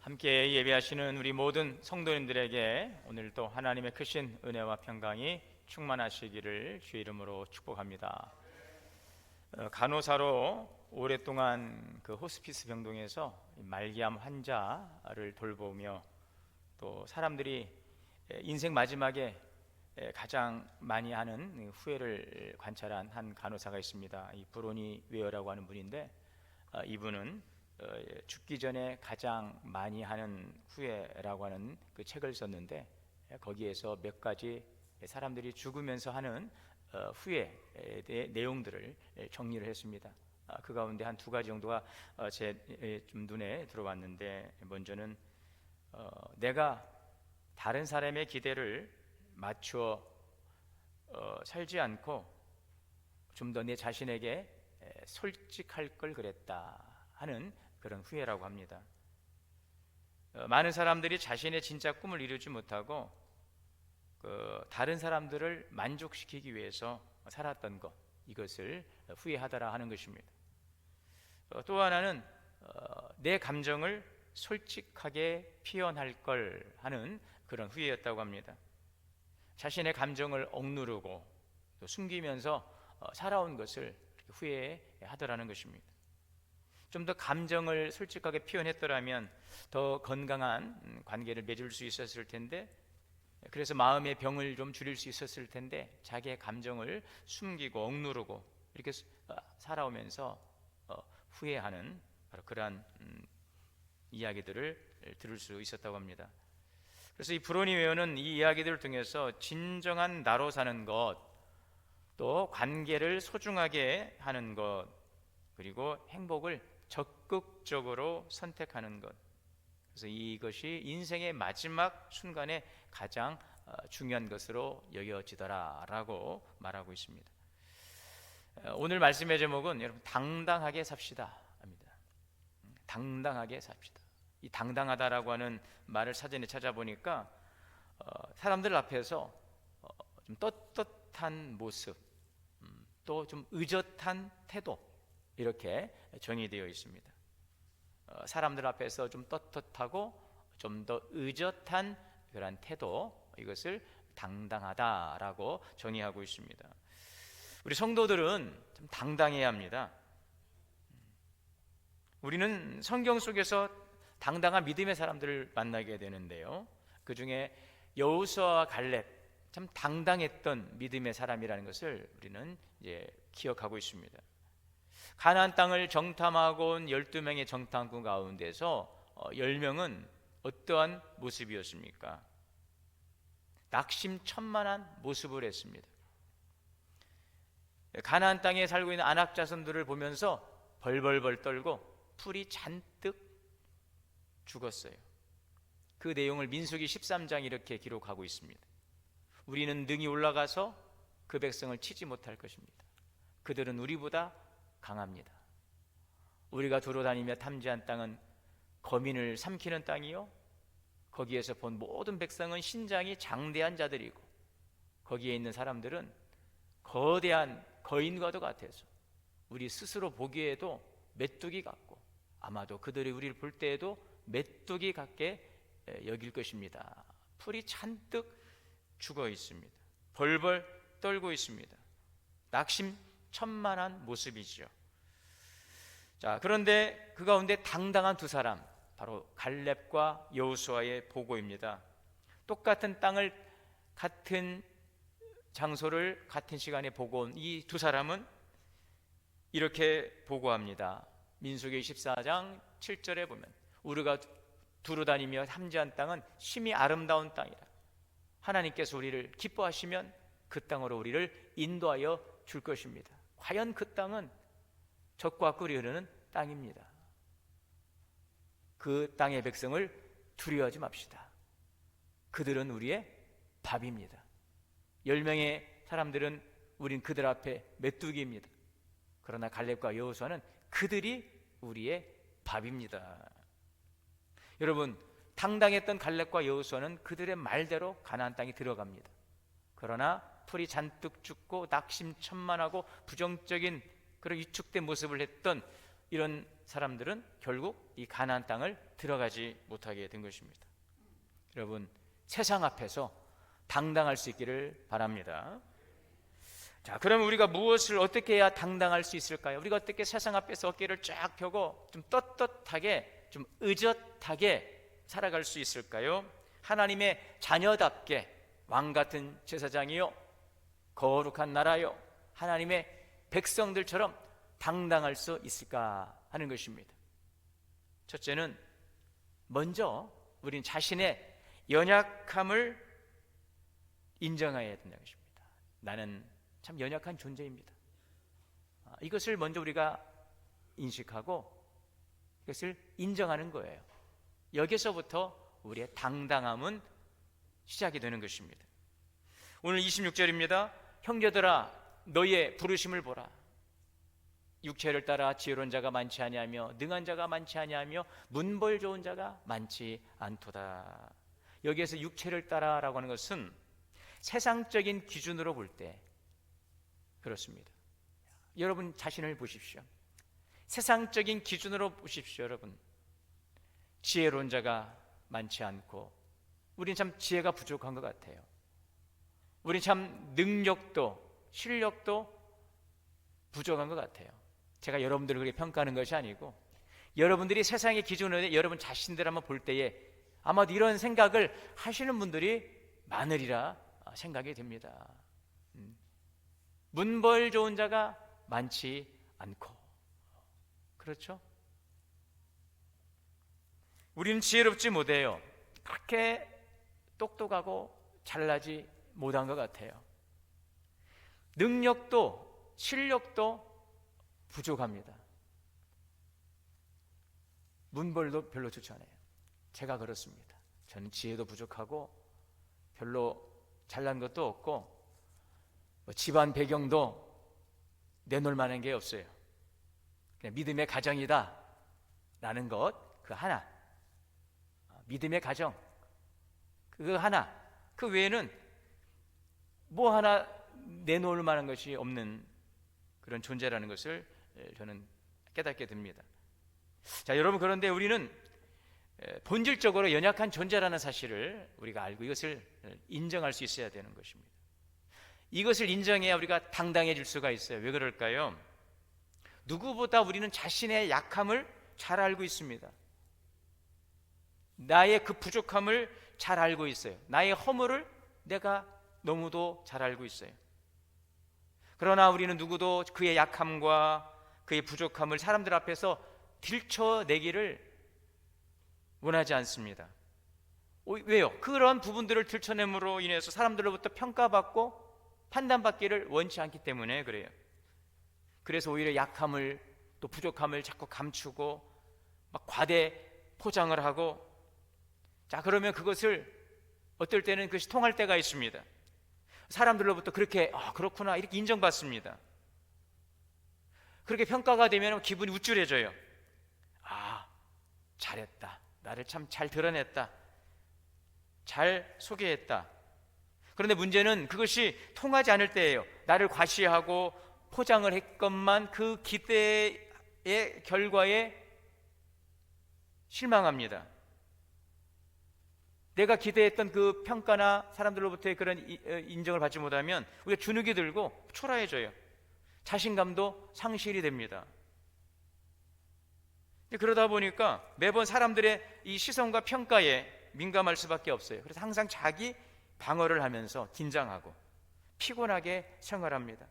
함께 예배하시는 우리 모든 성도님들에게 오늘도 하나님의 크신 은혜와 평강이 충만하시기를 주의 이름으로 축복합니다. 간호사로 오랫동안 그 호스피스 병동에서 말기암 환자를 돌보며 또 사람들이 인생 마지막에 가장 많이 하는 후회를 관찰한 한 간호사가 있습니다. 이 브로니 웨어라고 하는 분인데, 이분은 죽기 전에 가장 많이 하는 후회라고 하는 그 책을 썼는데, 거기에서 몇 가지 사람들이 죽으면서 하는 후회의 내용들을 정리를 했습니다. 그 가운데 한 두 가지 정도가 제 좀 눈에 들어왔는데, 먼저는 내가 다른 사람의 기대를 맞추어 살지 않고 좀 더 내 자신에게 솔직할 걸 그랬다 하는 그런 후회라고 합니다. 많은 사람들이 자신의 진짜 꿈을 이루지 못하고 다른 사람들을 만족시키기 위해서 살았던 것, 이것을 후회하더라 하는 것입니다. 또 하나는 내 감정을 솔직하게 표현할 걸 하는 그런 후회였다고 합니다. 자신의 감정을 억누르고 또 숨기면서 살아온 것을 후회하더라는 것입니다. 좀 더 감정을 솔직하게 표현했더라면 더 건강한 관계를 맺을 수 있었을 텐데, 그래서 마음의 병을 좀 줄일 수 있었을 텐데, 자기의 감정을 숨기고 억누르고 이렇게 살아오면서 후회하는 바로 그러한 이야기들을 들을 수 있었다고 합니다. 그래서 이 브로니 웨어는 이 이야기들을 통해서 진정한 나로 사는 것, 또 관계를 소중하게 하는 것, 그리고 행복을 적극적으로 선택하는 것, 그래서 이것이 인생의 마지막 순간에 가장 중요한 것으로 여겨지더라라고 말하고 있습니다. 오늘 말씀의 제목은 여러분 당당하게 삽시다 합니다. 당당하게 삽시다. 이 당당하다라고 하는 말을 사전에 찾아보니까 사람들 앞에서 좀 떳떳한 모습, 또 좀 의젓한 태도, 이렇게 정의되어 있습니다. 사람들 앞에서 좀 떳떳하고 좀 더 의젓한 그런 태도, 이것을 당당하다라고 정의하고 있습니다. 우리 성도들은 좀 당당해야 합니다. 우리는 성경 속에서 당당한 믿음의 사람들을 만나게 되는데요, 그 중에 여호수아와 갈렙, 참 당당했던 믿음의 사람이라는 것을 우리는 이제 기억하고 있습니다. 가나안 땅을 정탐하고 온 12명의 정탐꾼 가운데서 10명은 어떠한 모습이었습니까? 낙심천만한 모습을 했습니다. 가나안 땅에 살고 있는 아낙 자손들을 보면서 벌벌벌 떨고 풀이 잔뜩 죽었어요. 그 내용을 민수기 13장 이렇게 기록하고 있습니다. 우리는 능히 올라가서 그 백성을 치지 못할 것입니다. 그들은 우리보다 강합니다. 우리가 두루다니며 탐지한 땅은 거민을 삼키는 땅이요, 거기에서 본 모든 백성은 신장이 장대한 자들이고, 거기에 있는 사람들은 거대한 거인과도 같아서 우리 스스로 보기에도 메뚜기 같고, 아마도 그들이 우리를 볼 때에도 메뚜기 같게 여길 것입니다. 풀이 잔뜩 죽어 있습니다. 벌벌 떨고 있습니다. 낙심천만한 모습이죠. 자, 그런데 그 가운데 당당한 두 사람, 바로 갈렙과 여호수아의 보고입니다. 똑같은 땅을, 같은 장소를 같은 시간에 보고 온 이 두 사람은 이렇게 보고합니다. 민수기 14장 7절에 보면 우리가 두루다니며 탐지한 땅은 심히 아름다운 땅이라. 하나님께서 우리를 기뻐하시면 그 땅으로 우리를 인도하여 줄 것입니다. 과연 그 땅은 젖과 꿀이 흐르는 땅입니다. 그 땅의 백성을 두려워하지 맙시다. 그들은 우리의 밥입니다. 10명의 사람들은 우린 그들 앞에 메뚜기입니다. 그러나 갈렙과 여호수아는 그들이 우리의 밥입니다. 여러분, 당당했던 갈렙과 여호수아는 그들의 말대로 가나안 땅에 들어갑니다. 그러나 풀이 잔뜩 죽고 낙심천만하고 부정적인 그런 위축된 모습을 했던 이런 사람들은 결국 이 가나안 땅을 들어가지 못하게 된 것입니다. 여러분, 세상 앞에서 당당할 수 있기를 바랍니다. 자, 그러면 우리가 무엇을 어떻게 해야 당당할 수 있을까요? 우리가 어떻게 세상 앞에서 어깨를 쫙 펴고 좀 떳떳하게, 좀 의젓하게 살아갈 수 있을까요? 하나님의 자녀답게 왕 같은 제사장이요, 거룩한 나라요, 하나님의 백성들처럼 당당할 수 있을까 하는 것입니다. 첫째는 먼저 우린 자신의 연약함을 인정해야 된다는 것입니다. 나는 참 연약한 존재입니다. 이것을 먼저 우리가 인식하고 이것을 인정하는 거예요. 여기서부터 우리의 당당함은 시작이 되는 것입니다. 오늘 26절입니다. 형제들아, 너희의 부르심을 보라. 육체를 따라 지혜로운 자가 많지 아니하며 능한 자가 많지 아니하며 문벌 좋은 자가 많지 않도다. 여기에서 육체를 따라라고 하는 것은 세상적인 기준으로 볼 때 그렇습니다. 여러분 자신을 보십시오. 세상적인 기준으로 보십시오. 여러분, 지혜로운 자가 많지 않고 우린 참 지혜가 부족한 것 같아요. 우린 참 능력도 실력도 부족한 것 같아요. 제가 여러분들을 그렇게 평가하는 것이 아니고 여러분들이 세상의 기준으로 여러분 자신들 한번 볼 때에 아마도 이런 생각을 하시는 분들이 많으리라 생각이 됩니다. 문벌 좋은 자가 많지 않고, 그렇죠? 우리는 지혜롭지 못해요. 그렇게 똑똑하고 잘나지 못한 것 같아요. 능력도 실력도 부족합니다. 문벌도 별로 좋지 않아요. 제가 그렇습니다. 저는 지혜도 부족하고 별로 잘난 것도 없고 집안 배경도 내놓을 만한 게 없어요. 그냥 믿음의 가정이다 라는 것, 그 하나, 믿음의 가정, 그 하나, 그 외에는 뭐 하나 내놓을 만한 것이 없는 그런 존재라는 것을 저는 깨닫게 됩니다. 자, 여러분, 그런데 우리는 본질적으로 연약한 존재라는 사실을 우리가 알고 이것을 인정할 수 있어야 되는 것입니다. 이것을 인정해야 우리가 당당해질 수가 있어요. 왜 그럴까요? 누구보다 우리는 자신의 약함을 잘 알고 있습니다. 나의 그 부족함을 잘 알고 있어요. 나의 허물을 내가 너무도 잘 알고 있어요. 그러나 우리는 누구도 그의 약함과 그의 부족함을 사람들 앞에서 들춰내기를 원하지 않습니다. 왜요? 그런 부분들을 들춰냄으로 인해서 사람들로부터 평가받고 판단받기를 원치 않기 때문에 그래요. 그래서 오히려 약함을 또 부족함을 자꾸 감추고 막 과대 포장을 하고, 자, 그러면 그것을 어떨 때는 그것이 통할 때가 있습니다. 사람들로부터 그렇게 그렇구나 이렇게 인정받습니다. 그렇게 평가가 되면 기분이 우쭐해져요. 잘했다, 나를 참 잘 드러냈다, 잘 소개했다. 그런데 문제는 그것이 통하지 않을 때예요. 나를 과시하고 포장을 했건만 그 기대의 결과에 실망합니다. 내가 기대했던 그 평가나 사람들로부터의 그런 인정을 받지 못하면 우리가 주눅이 들고 초라해져요. 자신감도 상실이 됩니다. 그러다 보니까 매번 사람들의 이 시선과 평가에 민감할 수밖에 없어요. 그래서 항상 자기 방어를 하면서 긴장하고 피곤하게 생활합니다.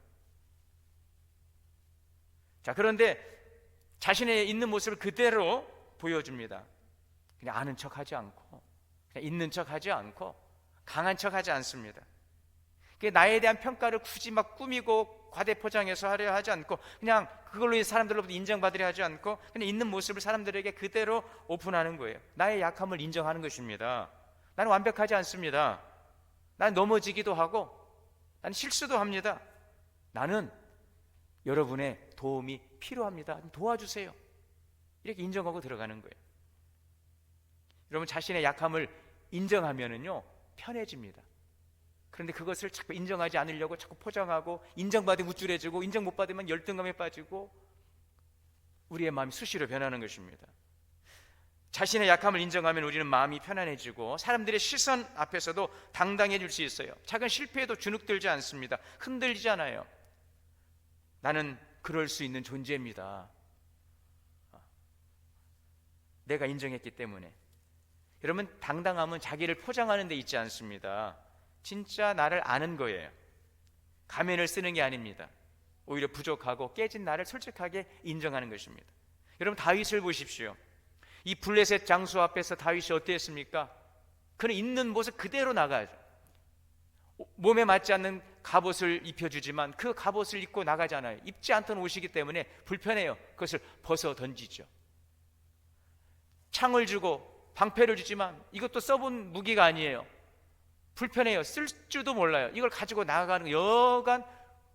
자, 그런데 자신의 있는 모습을 그대로 보여줍니다. 그냥 아는 척하지 않고, 그냥 있는 척하지 않고, 강한 척하지 않습니다. 나에 대한 평가를 굳이 막 꾸미고 과대 포장해서 하려 하지 않고, 그냥 그걸로 사람들로부터 인정받으려 하지 않고 그냥 있는 모습을 사람들에게 그대로 오픈하는 거예요. 나의 약함을 인정하는 것입니다. 나는 완벽하지 않습니다. 나는 넘어지기도 하고 나는 실수도 합니다. 나는 여러분의 도움이 필요합니다. 도와주세요. 이렇게 인정하고 들어가는 거예요. 여러분, 자신의 약함을 인정하면은요 편해집니다. 그런데 그것을 자꾸 인정하지 않으려고 자꾸 포장하고, 인정받으면 우쭐해지고 인정 못 받으면 열등감에 빠지고 우리의 마음이 수시로 변하는 것입니다. 자신의 약함을 인정하면 우리는 마음이 편안해지고 사람들의 시선 앞에서도 당당해질 수 있어요. 작은 실패에도 주눅들지 않습니다. 흔들리지 않아요. 나는 그럴 수 있는 존재입니다. 내가 인정했기 때문에. 여러분, 당당함은 자기를 포장하는 데 있지 않습니다. 진짜 나를 아는 거예요. 가면을 쓰는 게 아닙니다. 오히려 부족하고 깨진 나를 솔직하게 인정하는 것입니다. 여러분, 다윗을 보십시오. 이 블레셋 장수 앞에서 다윗이 어땠습니까? 그는 있는 모습 그대로 나가죠. 몸에 맞지 않는 갑옷을 입혀주지만 그 갑옷을 입고 나가잖아요. 입지 않던 옷이기 때문에 불편해요. 그것을 벗어 던지죠. 창을 주고 방패를 주지만 이것도 써본 무기가 아니에요. 불편해요. 쓸 줄도 몰라요. 이걸 가지고 나가는 거 여간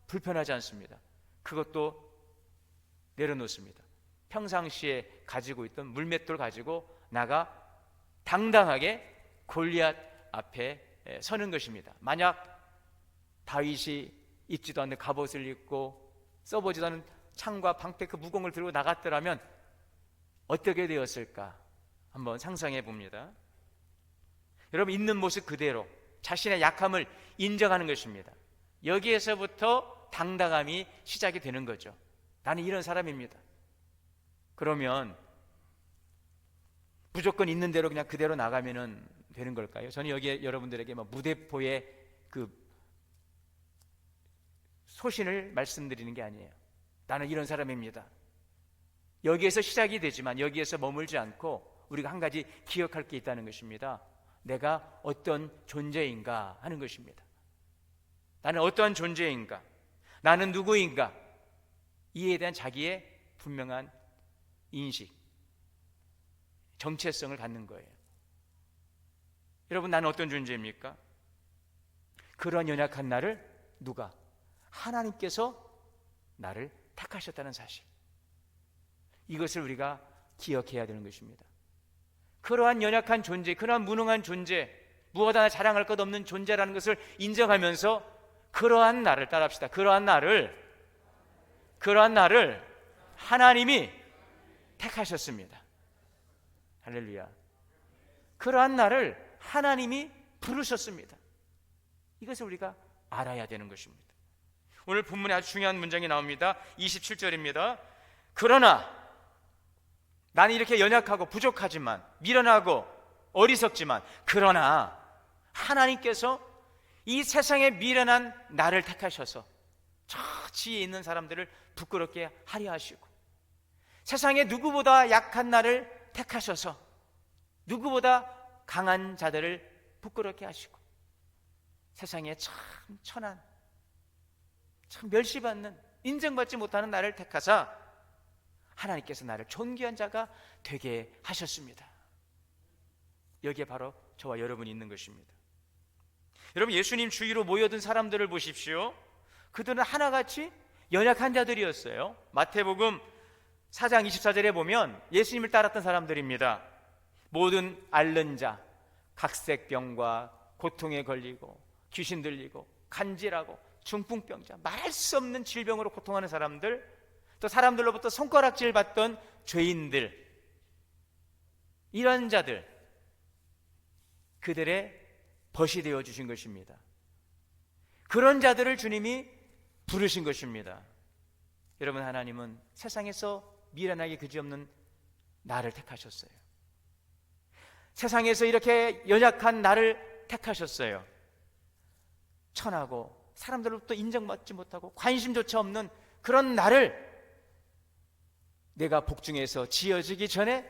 불편하지 않습니다. 그것도 내려놓습니다. 평상시에 가지고 있던 물맷돌 가지고 나가 당당하게 골리앗 앞에 서는 것입니다. 만약 다윗이 입지도 않는 갑옷을 입고 써보지도 않은 창과 방패 그 무공을 들고 나갔더라면 어떻게 되었을까? 한번 상상해 봅니다. 여러분, 있는 모습 그대로 자신의 약함을 인정하는 것입니다. 여기에서부터 당당함이 시작이 되는 거죠. 나는 이런 사람입니다. 그러면 무조건 있는 대로 그냥 그대로 나가면 되는 걸까요? 저는 여기에 여러분들에게 무대포의 그 소신을 말씀드리는 게 아니에요. 나는 이런 사람입니다. 여기에서 시작이 되지만 여기에서 머물지 않고 우리가 한 가지 기억할 게 있다는 것입니다. 내가 어떤 존재인가 하는 것입니다. 나는 어떠한 존재인가? 나는 누구인가? 이에 대한 자기의 분명한 인식, 정체성을 갖는 거예요. 여러분, 나는 어떤 존재입니까? 그런 연약한 나를 누가? 하나님께서 나를 택하셨다는 사실, 이것을 우리가 기억해야 되는 것입니다. 그러한 연약한 존재, 그러한 무능한 존재, 무엇 하나 자랑할 것 없는 존재라는 것을 인정하면서 그러한 나를 따라합시다. 그러한 나를 하나님이 택하셨습니다. 할렐루야. 그러한 나를 하나님이 부르셨습니다. 이것을 우리가 알아야 되는 것입니다. 오늘 본문에 아주 중요한 문장이 나옵니다. 27절입니다. 그러나 나는 이렇게 연약하고 부족하지만, 미련하고 어리석지만, 그러나 하나님께서 이 세상에 미련한 나를 택하셔서 저 지혜에 있는 사람들을 부끄럽게 하려 하시고, 세상에 누구보다 약한 나를 택하셔서 누구보다 강한 자들을 부끄럽게 하시고, 세상에 참 천한, 참 멸시받는, 인정받지 못하는 나를 택하사 하나님께서 나를 존귀한 자가 되게 하셨습니다. 여기에 바로 저와 여러분이 있는 것입니다. 여러분, 예수님 주위로 모여든 사람들을 보십시오. 그들은 하나같이 연약한 자들이었어요. 마태복음 4장 24절에 보면 예수님을 따랐던 사람들입니다. 모든 앓는 자, 각색병과 고통에 걸리고 귀신 들리고 간질하고 중풍병자, 말할 수 없는 질병으로 고통하는 사람들, 또 사람들로부터 손가락질 받던 죄인들, 이런 자들, 그들의 벗이 되어 주신 것입니다. 그런 자들을 주님이 부르신 것입니다. 여러분, 하나님은 세상에서 미련하게 그지없는 나를 택하셨어요. 세상에서 이렇게 연약한 나를 택하셨어요. 천하고 사람들로부터 인정받지 못하고 관심조차 없는 그런 나를 내가 복중에서 지어지기 전에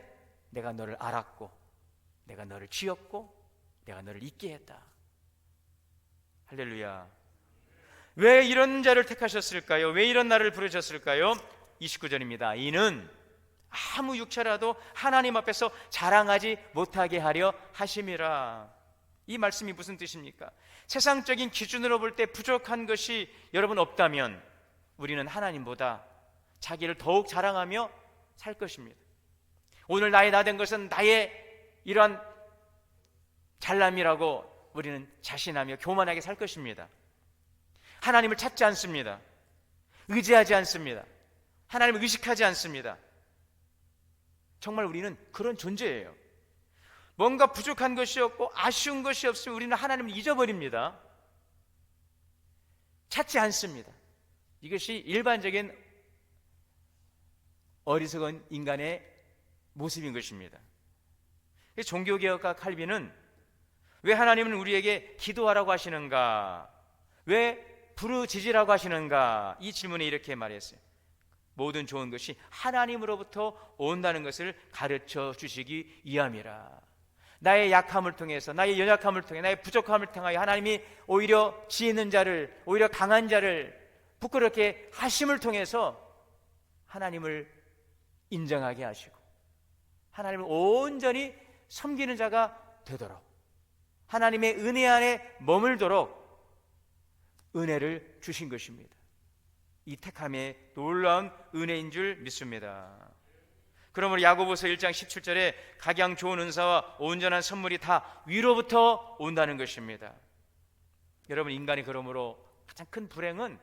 내가 너를 알았고, 내가 너를 지었고, 내가 너를 있게 했다. 할렐루야. 왜 이런 자를 택하셨을까요? 왜 이런 나를 부르셨을까요? 29절입니다. 이는 아무 육체라도 하나님 앞에서 자랑하지 못하게 하려 하심이라. 이 말씀이 무슨 뜻입니까? 세상적인 기준으로 볼 때 부족한 것이 여러분 없다면 우리는 하나님보다 자기를 더욱 자랑하며 살 것입니다. 오늘 나의 나 된 것은 나의 이러한 잘남이라고 우리는 자신하며 교만하게 살 것입니다. 하나님을 찾지 않습니다. 의지하지 않습니다. 하나님을 의식하지 않습니다. 정말 우리는 그런 존재예요. 뭔가 부족한 것이 없고 아쉬운 것이 없으면 우리는 하나님을 잊어버립니다. 찾지 않습니다. 이것이 일반적인 어리석은 인간의 모습인 것입니다. 종교개혁가 칼빈은 왜 하나님은 우리에게 기도하라고 하시는가, 왜 부르짖으라고 하시는가, 이 질문에 이렇게 말했어요. 모든 좋은 것이 하나님으로부터 온다는 것을 가르쳐 주시기 위함이라. 나의 약함을 통해서, 나의 연약함을 통해, 나의 부족함을 통하여 하나님이 오히려 지혜 있는 자를, 오히려 강한 자를 부끄럽게 하심을 통해서 하나님을 인정하게 하시고 하나님을 온전히 섬기는 자가 되도록, 하나님의 은혜 안에 머물도록 은혜를 주신 것입니다. 이 택함의 놀라운 은혜인 줄 믿습니다. 그러므로 야고보서 1장 17절에 각양 좋은 은사와 온전한 선물이 다 위로부터 온다는 것입니다. 여러분, 인간이 그러므로 가장 큰 불행은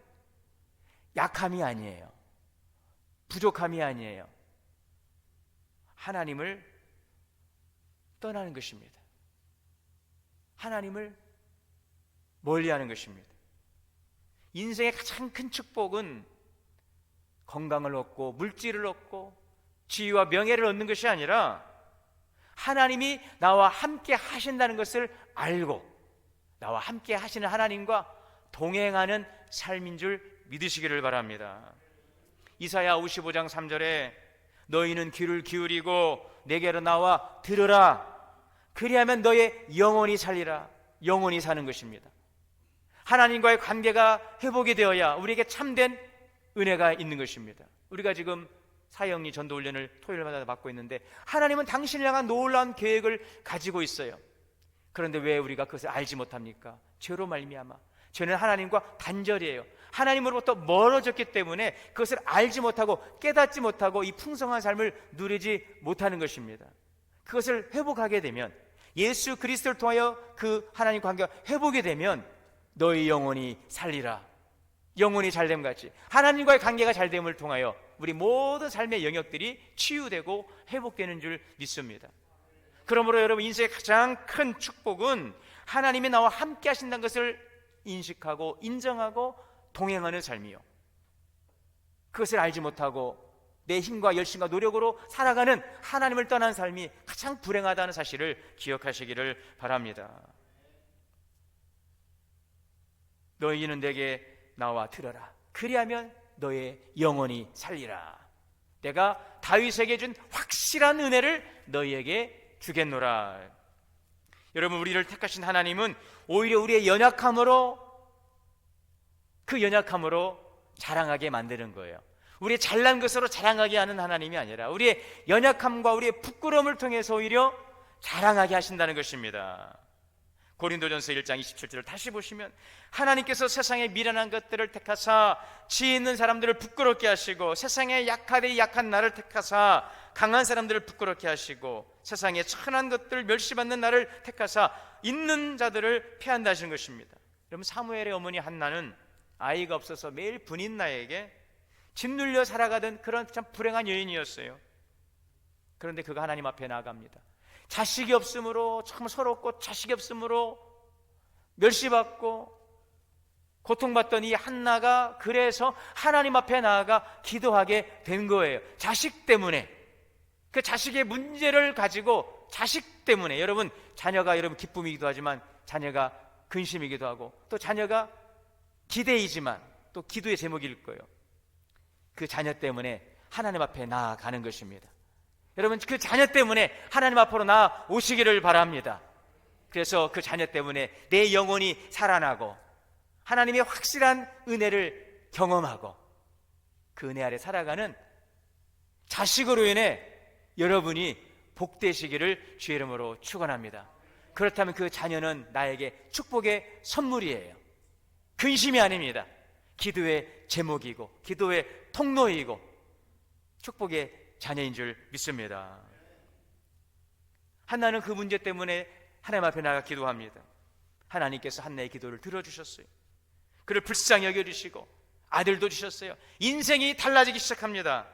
약함이 아니에요, 부족함이 아니에요, 하나님을 떠나는 것입니다. 하나님을 멀리하는 것입니다. 인생의 가장 큰 축복은 건강을 얻고 물질을 얻고 지위와 명예를 얻는 것이 아니라 하나님이 나와 함께 하신다는 것을 알고 나와 함께 하시는 하나님과 동행하는 삶인 줄 믿으시기를 바랍니다. 이사야 55장 3절에 너희는 귀를 기울이고 내게로 나와 들으라. 그리하면 너의 영혼이 살리라. 영혼이 사는 것입니다. 하나님과의 관계가 회복이 되어야 우리에게 참된 은혜가 있는 것입니다. 우리가 지금 사형리 전도훈련을 토요일마다 받고 있는데 하나님은 당신을 향한 놀라운 계획을 가지고 있어요. 그런데 왜 우리가 그것을 알지 못합니까? 죄로 말미암아. 죄는 하나님과 단절이에요. 하나님으로부터 멀어졌기 때문에 그것을 알지 못하고 깨닫지 못하고 이 풍성한 삶을 누리지 못하는 것입니다. 그것을 회복하게 되면, 예수 그리스도를 통하여 그 하나님 관계가 회복이 되면 너희 영혼이 살리라. 영혼이 잘됨 같이 하나님과의 관계가 잘됨을 통하여 우리 모든 삶의 영역들이 치유되고 회복되는 줄 믿습니다. 그러므로 여러분, 인생의 가장 큰 축복은 하나님이 나와 함께 하신다는 것을 인식하고 인정하고 동행하는 삶이요, 그것을 알지 못하고 내 힘과 열심과 노력으로 살아가는 하나님을 떠난 삶이 가장 불행하다는 사실을 기억하시기를 바랍니다. 너희는 내게 나와 들어라. 그리하면 너의 영혼이 살리라. 내가 다윗에게 준 확실한 은혜를 너희에게 주겠노라. 여러분, 우리를 택하신 하나님은 오히려 우리의 연약함으로, 그 연약함으로 자랑하게 만드는 거예요. 우리의 잘난 것으로 자랑하게 하는 하나님이 아니라 우리의 연약함과 우리의 부끄러움을 통해서 오히려 자랑하게 하신다는 것입니다. 고린도전서 1장 27절을 다시 보시면 하나님께서 세상의 미련한 것들을 택하사 지혜 있는 사람들을 부끄럽게 하시고 세상에 약하되 약한 나를 택하사 강한 사람들을 부끄럽게 하시고 세상에 천한 것들 멸시받는 나를 택하사 있는 자들을 패한다 하시는 것입니다. 여러분, 사무엘의 어머니 한나는 아이가 없어서 매일 분인나에게 짓눌려 살아가던 그런 참 불행한 여인이었어요. 그런데 그가 하나님 앞에 나아갑니다. 자식이 없으므로 참 서럽고 자식이 없으므로 멸시받고 고통받던 이 한나가 그래서 하나님 앞에 나아가 기도하게 된 거예요. 자식 때문에, 그 자식의 문제를 가지고, 자식 때문에. 여러분, 자녀가 여러분 기쁨이기도 하지만 자녀가 근심이기도 하고 또 자녀가 기대이지만 또 기도의 제목일 거예요. 그 자녀 때문에 하나님 앞에 나아가는 것입니다. 여러분, 그 자녀 때문에 하나님 앞으로 나오시기를 바랍니다. 그래서 그 자녀 때문에 내 영혼이 살아나고 하나님의 확실한 은혜를 경험하고 그 은혜 아래 살아가는 자식으로 인해 여러분이 복되시기를 주의 이름으로 축원합니다. 그렇다면 그 자녀는 나에게 축복의 선물이에요. 근심이 아닙니다. 기도의 제목이고 기도의 통로이고 축복의 자녀인 줄 믿습니다. 한나는 그 문제 때문에 하나님 앞에 나가 기도합니다. 하나님께서 한나의 기도를 들어주셨어요. 그를 불쌍히 여겨주시고 아들도 주셨어요. 인생이 달라지기 시작합니다.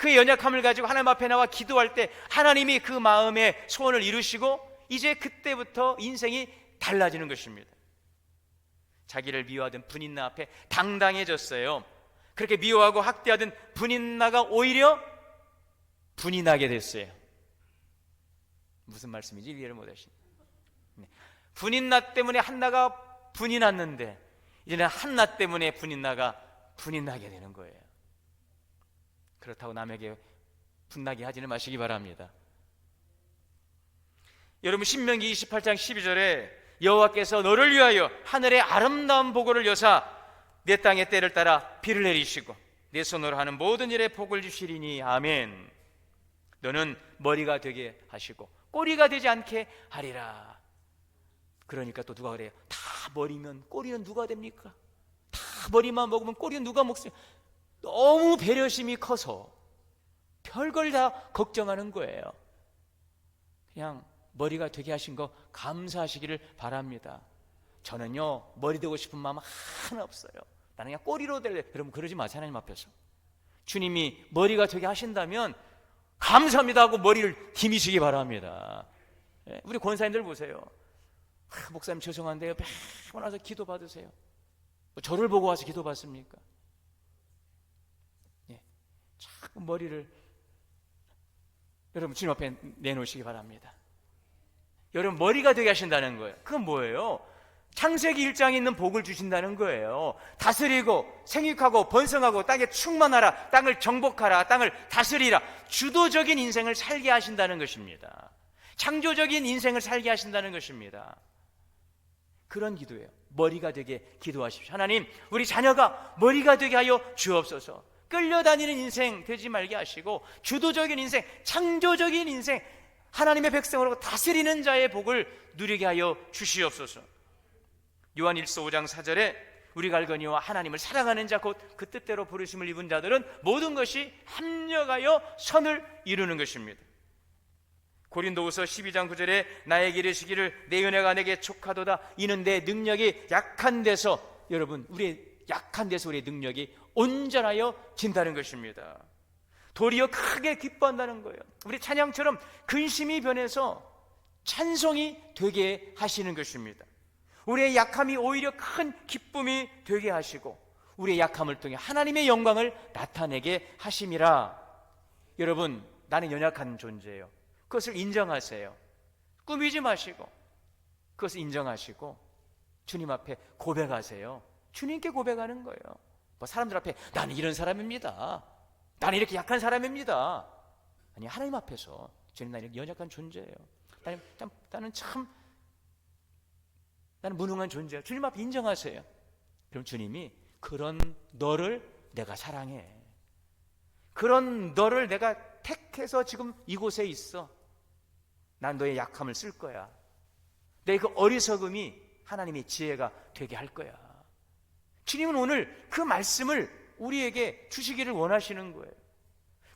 그 연약함을 가지고 하나님 앞에 나와 기도할 때 하나님이 그 마음의 소원을 이루시고 이제 그때부터 인생이 달라지는 것입니다. 자기를 미워하던 분인나 앞에 당당해졌어요. 그렇게 미워하고 학대하던 분인나가 오히려 분이 나게 됐어요. 무슨 말씀인지 이해를 못하시네. 분인나 때문에 한나가 분이 났는데 이제는 한나 때문에 분인나가 분이 나게 되는 거예요. 그렇다고 남에게 분나게 하지는 마시기 바랍니다. 여러분, 신명기 28장 12절에 여호와께서 너를 위하여 하늘의 아름다운 보고를 여사 내 땅의 때를 따라 비를 내리시고 내 손으로 하는 모든 일에 복을 주시리니 아멘. 너는 머리가 되게 하시고 꼬리가 되지 않게 하리라. 그러니까 또 누가 그래요? 다 머리면 꼬리는 누가 됩니까? 다 머리만 먹으면 꼬리는 누가 먹습니까? 너무 배려심이 커서 별걸 다 걱정하는 거예요. 그냥 머리가 되게 하신 거 감사하시기를 바랍니다. 저는요 머리 되고 싶은 마음 하나 없어요. 나는 그냥 꼬리로 될래. 여러분 그러지 마세요. 하나님 앞에서 주님이 머리가 되게 하신다면 감사합니다 하고 머리를 힘이시기 바랍니다. 우리 권사님들 보세요. 목사님 죄송한데요 매번 와서 기도 받으세요. 저를 보고 와서 기도 받습니까? 자꾸 머리를 여러분 주님 앞에 내놓으시기 바랍니다. 여러분 머리가 되게 하신다는 거예요. 그건 뭐예요? 창세기 1장에 있는 복을 주신다는 거예요. 다스리고 생육하고 번성하고 땅에 충만하라, 땅을 정복하라, 땅을 다스리라, 주도적인 인생을 살게 하신다는 것입니다. 창조적인 인생을 살게 하신다는 것입니다. 그런 기도예요. 머리가 되게 기도하십시오. 하나님, 우리 자녀가 머리가 되게 하여 주옵소서. 끌려다니는 인생 되지 말게 하시고 주도적인 인생, 창조적인 인생, 하나님의 백성으로 다스리는 자의 복을 누리게 하여 주시옵소서. 요한 1서 5장 4절에 우리가 알거니와 하나님을 사랑하는 자 곧 그 뜻대로 부르심을 입은 자들은 모든 것이 합력하여 선을 이루는 것입니다. 고린도후서 12장 9절에 나에게 이르시기를 내 은혜가 내게 족하도다. 이는 내 능력이 약한 데서, 여러분 우리의 약한 데서 우리의 능력이 온전하여 진다는 것입니다. 도리어 크게 기뻐한다는 거예요. 우리 찬양처럼 근심이 변해서 찬송이 되게 하시는 것입니다. 우리의 약함이 오히려 큰 기쁨이 되게 하시고 우리의 약함을 통해 하나님의 영광을 나타내게 하심이라. 여러분, 나는 연약한 존재예요. 그것을 인정하세요. 꾸미지 마시고 그것을 인정하시고 주님 앞에 고백하세요. 주님께 고백하는 거예요. 뭐 사람들 앞에 나는 이런 사람입니다, 나는 이렇게 약한 사람입니다. 아니, 하나님 앞에서 주님, 나는 연약한 존재예요. 나는 무능한 존재예요. 주님 앞에 인정하세요. 그럼 주님이 그런 너를 내가 사랑해, 그런 너를 내가 택해서 지금 이곳에 있어, 난 너의 약함을 쓸 거야, 내 그 어리석음이 하나님의 지혜가 되게 할 거야. 주님은 오늘 그 말씀을 우리에게 주시기를 원하시는 거예요.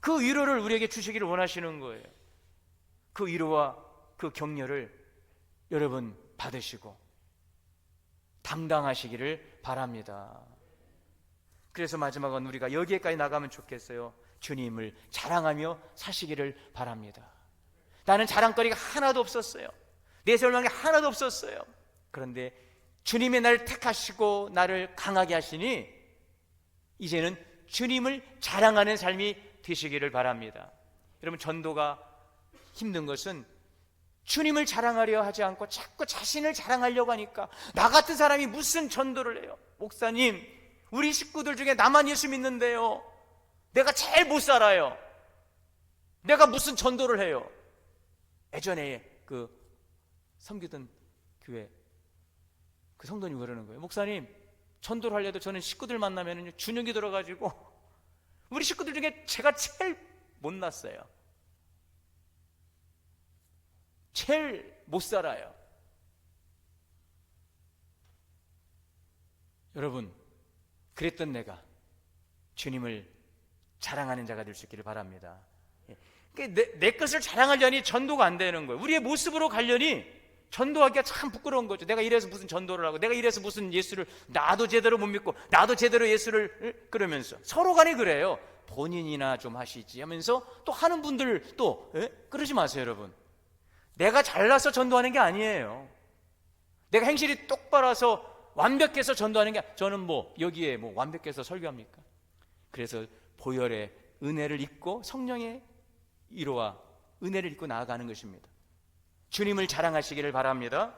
그 위로를 우리에게 주시기를 원하시는 거예요. 그 위로와 그 격려를 여러분 받으시고 담당하시기를 바랍니다. 그래서 마지막은 우리가 여기에까지 나가면 좋겠어요. 주님을 자랑하며 사시기를 바랍니다. 나는 자랑거리가 하나도 없었어요. 내세울 만한 게 하나도 없었어요. 그런데 주님이 나를 택하시고 나를 강하게 하시니 이제는 주님을 자랑하는 삶이 되시기를 바랍니다. 여러분, 전도가 힘든 것은 주님을 자랑하려 하지 않고 자꾸 자신을 자랑하려고 하니까, 나 같은 사람이 무슨 전도를 해요? 목사님, 우리 식구들 중에 나만 예수 믿는데요, 내가 제일 못 살아요. 내가 무슨 전도를 해요? 예전에 그 섬기던 교회 그 성도님 그러는 거예요. 목사님, 전도를 하려도 저는 식구들 만나면 준영이 들어가지고 우리 식구들 중에 제가 제일 못났어요. 제일 못 살아요. 여러분, 그랬던 내가 주님을 자랑하는 자가 될 수 있기를 바랍니다. 내 것을 자랑하려니 전도가 안 되는 거예요. 우리의 모습으로 가려니 전도하기가 참 부끄러운 거죠. 내가 이래서 무슨 전도를 하고, 내가 이래서 무슨 예수를, 나도 제대로 못 믿고 나도 제대로 예수를, 그러면서 서로 간에 그래요. 본인이나 좀 하시지 하면서 또 하는 분들 또 그러지 마세요. 여러분, 내가 잘나서 전도하는 게 아니에요. 내가 행실이 똑바라서 완벽해서 전도하는 게, 저는 뭐 여기에 뭐 완벽해서 설교합니까? 그래서 보혈의 은혜를 입고 성령의 위로와 은혜를 입고 나아가는 것입니다. 주님을 자랑하시기를 바랍니다.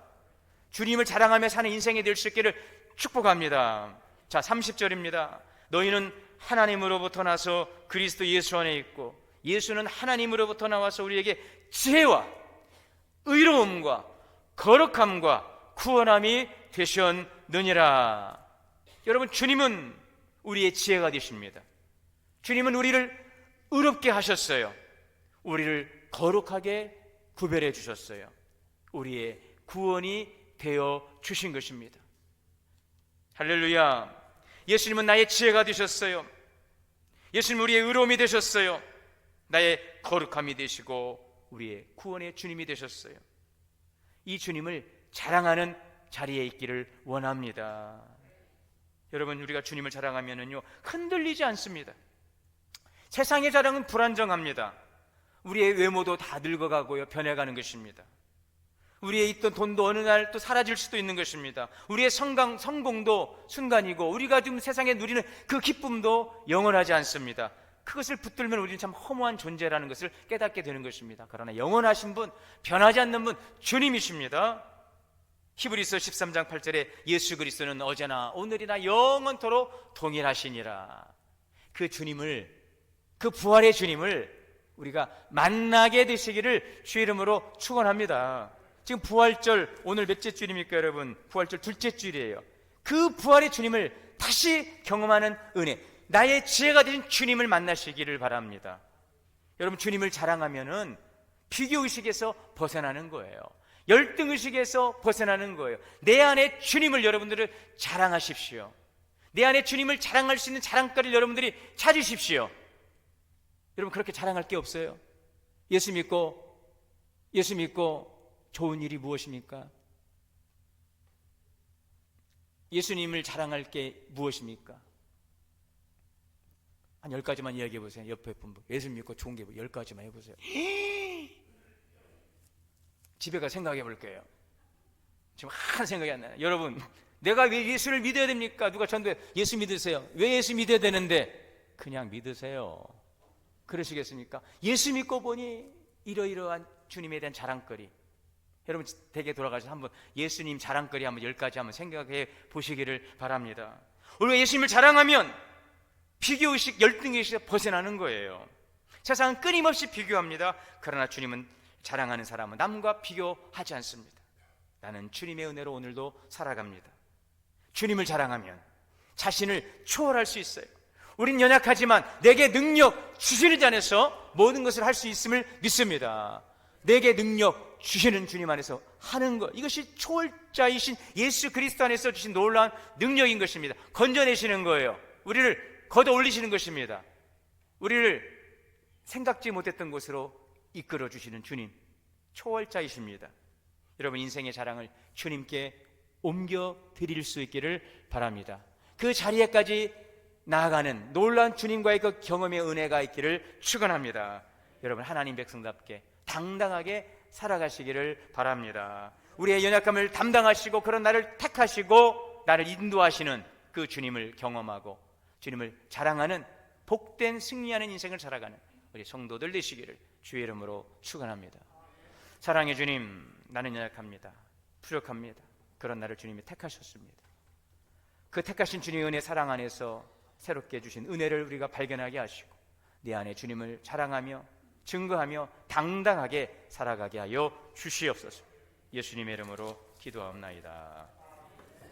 주님을 자랑하며 사는 인생이 될 수 있기를 축복합니다. 자, 30절입니다. 너희는 하나님으로부터 나서 그리스도 예수 안에 있고 예수는 하나님으로부터 나와서 우리에게 지혜와 의로움과 거룩함과 구원함이 되셨느니라. 여러분, 주님은 우리의 지혜가 되십니다. 주님은 우리를 의롭게 하셨어요. 우리를 거룩하게 구별해 주셨어요. 우리의 구원이 되어 주신 것입니다. 할렐루야. 예수님은 나의 지혜가 되셨어요. 예수님은 우리의 의로움이 되셨어요. 나의 거룩함이 되시고 우리의 구원의 주님이 되셨어요. 이 주님을 자랑하는 자리에 있기를 원합니다. 여러분, 우리가 주님을 자랑하면은요, 흔들리지 않습니다. 세상의 자랑은 불안정합니다. 우리의 외모도 다 늙어가고요, 변해가는 것입니다. 우리의 있던 돈도 어느 날 또 사라질 수도 있는 것입니다. 우리의 성공도 순간이고 우리가 지금 세상에 누리는 그 기쁨도 영원하지 않습니다. 그것을 붙들면 우리는 참 허무한 존재라는 것을 깨닫게 되는 것입니다. 그러나 영원하신 분, 변하지 않는 분, 주님이십니다. 히브리서 13장 8절에 예수 그리스도는 어제나 오늘이나 영원토록 동일하시니라. 그 주님을, 그 부활의 주님을 우리가 만나게 되시기를 주의 이름으로 축원합니다. 지금 부활절 오늘 몇째 주일입니까 여러분? 부활절 둘째 주일이에요. 그 부활의 주님을 다시 경험하는 은혜, 나의 지혜가 되신 주님을 만나시기를 바랍니다. 여러분, 주님을 자랑하면은 비교의식에서 벗어나는 거예요. 열등의식에서 벗어나는 거예요. 내 안에 주님을 여러분들을 자랑하십시오. 내 안에 주님을 자랑할 수 있는 자랑거리를 여러분들이 찾으십시오. 여러분, 그렇게 자랑할 게 없어요. 예수 믿고 좋은 일이 무엇입니까? 예수님을 자랑할 게 무엇입니까? 한 10가지만 이야기해 보세요. 옆에 분 예수 믿고 좋은 게 10가지만 해보세요. 집에 가 생각해 볼게요. 지금 하나 생각이 안 나요. 여러분, 내가 왜 예수를 믿어야 됩니까? 누가 전도해 예수 믿으세요. 왜 예수 믿어야 되는데? 그냥 믿으세요. 그러시겠습니까? 예수 믿고 보니 이러이러한 주님에 대한 자랑거리, 여러분 댁에 돌아가서 한번 예수님 자랑거리 한번 10가지 한번 생각해 보시기를 바랍니다. 우리가 예수님을 자랑하면 비교의식, 열등의식에서 벗어나는 거예요. 세상은 끊임없이 비교합니다. 그러나 주님은 자랑하는 사람은 남과 비교하지 않습니다. 나는 주님의 은혜로 오늘도 살아갑니다. 주님을 자랑하면 자신을 초월할 수 있어요. 우린 연약하지만 내게 능력 주시는 자 안에서 모든 것을 할 수 있음을 믿습니다. 내게 능력 주시는 주님 안에서 하는 것, 이것이 초월자이신 예수 그리스도 안에서 주신 놀라운 능력인 것입니다. 건져내시는 거예요. 우리를 걷어 올리시는 것입니다. 우리를 생각지 못했던 곳으로 이끌어 주시는 주님, 초월자이십니다. 여러분, 인생의 자랑을 주님께 옮겨 드릴 수 있기를 바랍니다. 그 자리에까지 나아가는 놀라운 주님과의 그 경험의 은혜가 있기를 축원합니다. 여러분, 하나님 백성답게 당당하게 살아가시기를 바랍니다. 우리의 연약함을 담당하시고 그런 나를 택하시고 나를 인도하시는 그 주님을 경험하고 주님을 자랑하는 복된 승리하는 인생을 살아가는 우리 성도들 되시기를 주의 이름으로 축원합니다. 사랑의 주님, 나는 연약합니다. 부족합니다. 그런 나를 주님이 택하셨습니다. 그 택하신 주님의 은혜 사랑 안에서 새롭게 주신 은혜를 우리가 발견하게 하시고 내 안에 주님을 자랑하며 증거하며 당당하게 살아가게 하여 주시옵소서. 예수님의 이름으로 기도하옵나이다.